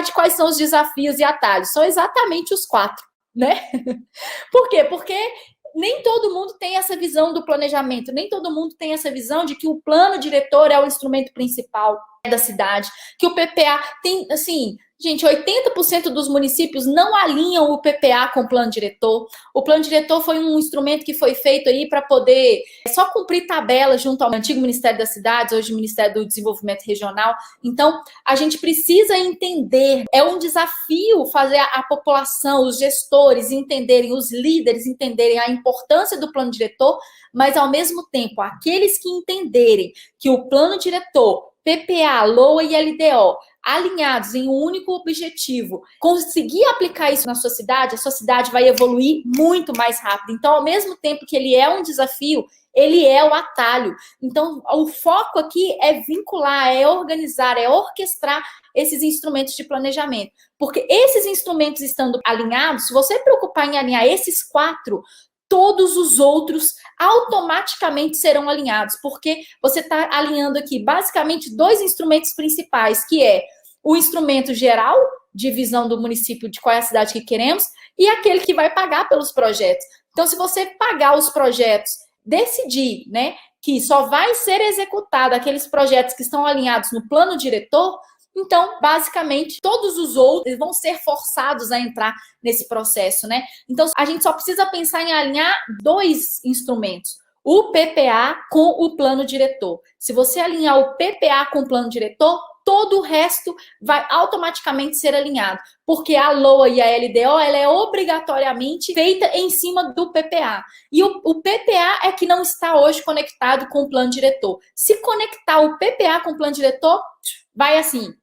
cidade, quais são os desafios e atalhos? São exatamente os 4, né? Por quê? Porque nem todo mundo tem essa visão do planejamento, nem todo mundo tem essa visão de que o plano diretor é o instrumento principal da cidade, que o PPA tem, assim, gente, 80% dos municípios não alinham o PPA com o plano diretor. O plano diretor foi um instrumento que foi feito aí para poder só cumprir tabela junto ao antigo Ministério das Cidades, hoje Ministério do Desenvolvimento Regional. Então, a gente precisa entender, é um desafio fazer a população, os gestores entenderem, os líderes entenderem a importância do plano diretor, mas ao mesmo tempo, aqueles que entenderem que o plano diretor, PPA, LOA e LDO, alinhados em um único objetivo, conseguir aplicar isso na sua cidade, a sua cidade vai evoluir muito mais rápido. Então, ao mesmo tempo que ele é um desafio, ele é o atalho. Então, o foco aqui é vincular, é organizar, é orquestrar esses instrumentos de planejamento. Porque esses instrumentos estando alinhados, se você preocupar em alinhar esses 4, todos os outros automaticamente serão alinhados, porque você está alinhando aqui basicamente 2 instrumentos principais, que é o instrumento geral, de visão do município de qual é a cidade que queremos, e aquele que vai pagar pelos projetos. Então, se você pagar os projetos, decidir, né, que só vai ser executado aqueles projetos que estão alinhados no plano diretor, então, basicamente, todos os outros vão ser forçados a entrar nesse processo, né? Então, a gente só precisa pensar em alinhar 2 instrumentos, o PPA com o plano diretor. Se você alinhar o PPA com o plano diretor, todo o resto vai automaticamente ser alinhado, porque a LOA e a LDO, ela é obrigatoriamente feita em cima do PPA. E o PPA é que não está hoje conectado com o plano diretor. Se conectar o PPA com o plano diretor, vai assim,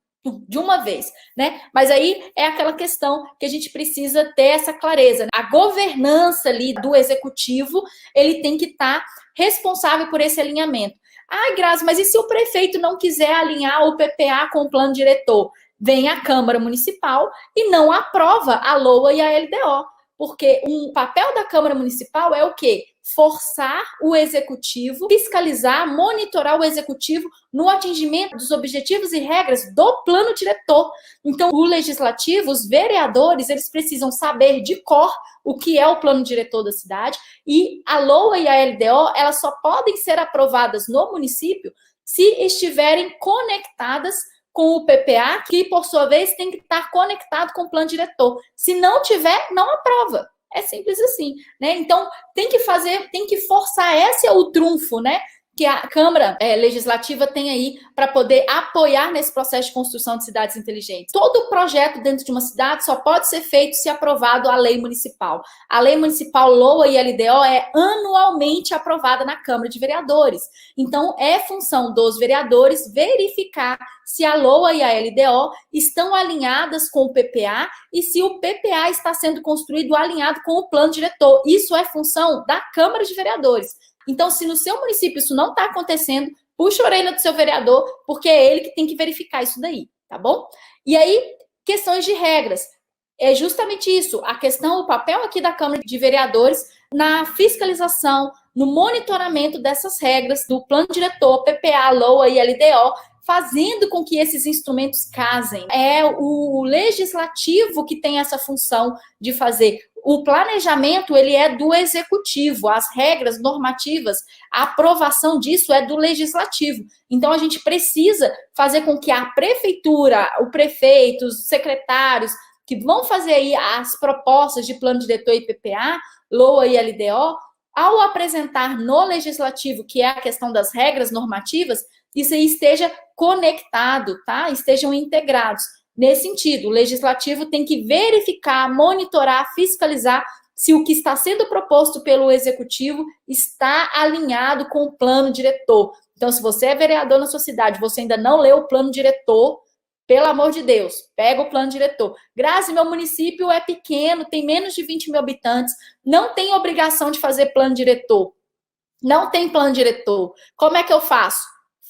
de uma vez, né? Mas aí é aquela questão que a gente precisa ter essa clareza. A governança ali do executivo, ele tem que estar responsável por esse alinhamento. Ai, Grazi, mas e se o prefeito não quiser alinhar o PPA com o plano diretor? Vem a Câmara Municipal e não aprova a LOA e a LDO. Porque o papel da Câmara Municipal é o quê? Forçar o executivo, fiscalizar, monitorar o executivo no atingimento dos objetivos e regras do plano diretor. Então, o legislativo, os vereadores, eles precisam saber de cor o que é o plano diretor da cidade, e a LOA e a LDO, elas só podem ser aprovadas no município se estiverem conectadas com o PPA, que, por sua vez, tem que estar conectado com o plano diretor. Se não tiver, não aprova. É simples assim, né? Então, tem que fazer, tem que forçar. Esse é o trunfo, né? Que a Câmara Legislativa tem aí para poder apoiar nesse processo de construção de cidades inteligentes. Todo projeto dentro de uma cidade só pode ser feito se aprovado a lei municipal. A lei municipal LOA e LDO é anualmente aprovada na Câmara de Vereadores. Então, é função dos vereadores verificar se a LOA e a LDO estão alinhadas com o PPA e se o PPA está sendo construído alinhado com o plano diretor. Isso é função da Câmara de Vereadores. Então, se no seu município isso não está acontecendo, puxa a orelha do seu vereador, porque é ele que tem que verificar isso daí, tá bom? E aí, questões de regras. É justamente isso, a questão, o papel aqui da Câmara de Vereadores na fiscalização, no monitoramento dessas regras do plano diretor, PPA, LOA e LDO, fazendo com que esses instrumentos casem. É o legislativo que tem essa função de fazer. O planejamento, ele é do executivo, as regras normativas, a aprovação disso é do legislativo. Então, a gente precisa fazer com que a prefeitura, o prefeito, os secretários, que vão fazer aí as propostas de plano diretor e PPA, LOA e LDO, ao apresentar no legislativo, que é a questão das regras normativas, isso aí esteja conectado, tá? Estejam integrados. Nesse sentido, o legislativo tem que verificar, monitorar, fiscalizar se o que está sendo proposto pelo executivo está alinhado com o plano diretor. Então, se você é vereador na sua cidade, você ainda não leu o plano diretor, pelo amor de Deus, pega o plano diretor. Grazi, meu município é pequeno, tem menos de 20 mil habitantes, não tem obrigação de fazer plano diretor. Não tem plano diretor. Como é que eu faço?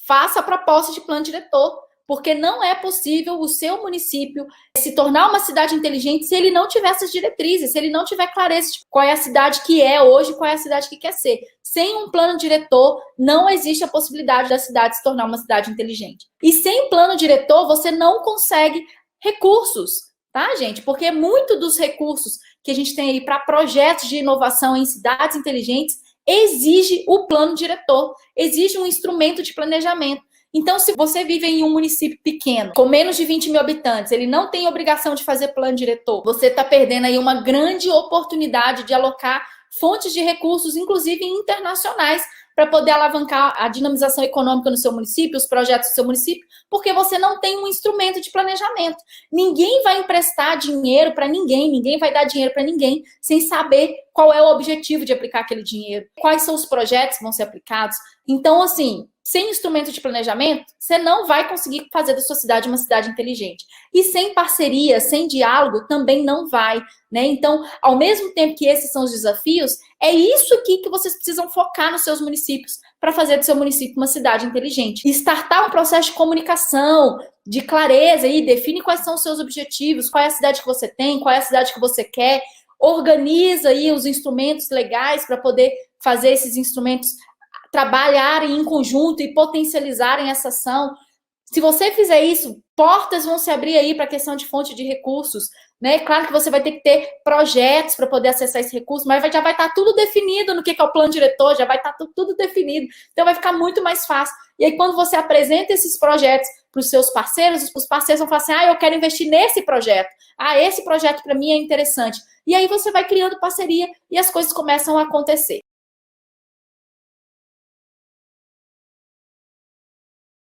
Faça a proposta de plano diretor, porque não é possível o seu município se tornar uma cidade inteligente se ele não tiver essas diretrizes, se ele não tiver clareza de qual é a cidade que é hoje, qual é a cidade que quer ser. Sem um plano diretor, não existe a possibilidade da cidade se tornar uma cidade inteligente. E sem plano diretor, você não consegue recursos, tá, gente? Porque muito dos recursos que a gente tem aí para projetos de inovação em cidades inteligentes exige o plano diretor, exige um instrumento de planejamento. Então, se você vive em um município pequeno, com menos de 20 mil habitantes, ele não tem obrigação de fazer plano diretor, você está perdendo aí uma grande oportunidade de alocar fontes de recursos, inclusive internacionais, para poder alavancar a dinamização econômica no seu município, os projetos do seu município, porque você não tem um instrumento de planejamento. Ninguém vai emprestar dinheiro para ninguém, ninguém vai dar dinheiro para ninguém sem saber qual é o objetivo de aplicar aquele dinheiro, quais são os projetos que vão ser aplicados. Então, assim, sem instrumento de planejamento, você não vai conseguir fazer da sua cidade uma cidade inteligente. E sem parceria, sem diálogo, também não vai, né? Então, ao mesmo tempo que esses são os desafios, é isso aqui que vocês precisam focar nos seus municípios para fazer do seu município uma cidade inteligente. E startar um processo de comunicação, de clareza aí, define quais são os seus objetivos, qual é a cidade que você tem, qual é a cidade que você quer, organiza aí os instrumentos legais para poder fazer esses instrumentos trabalharem em conjunto e potencializarem essa ação. Se você fizer isso, portas vão se abrir aí para a questão de fonte de recursos, né? Claro que você vai ter que ter projetos para poder acessar esse recurso, mas já vai estar tudo definido no que é o plano diretor, já vai estar tudo definido, então vai ficar muito mais fácil. E aí, quando você apresenta esses projetos para os seus parceiros, os parceiros vão falar assim, eu quero investir nesse projeto, esse projeto para mim é interessante. E aí você vai criando parceria e as coisas começam a acontecer.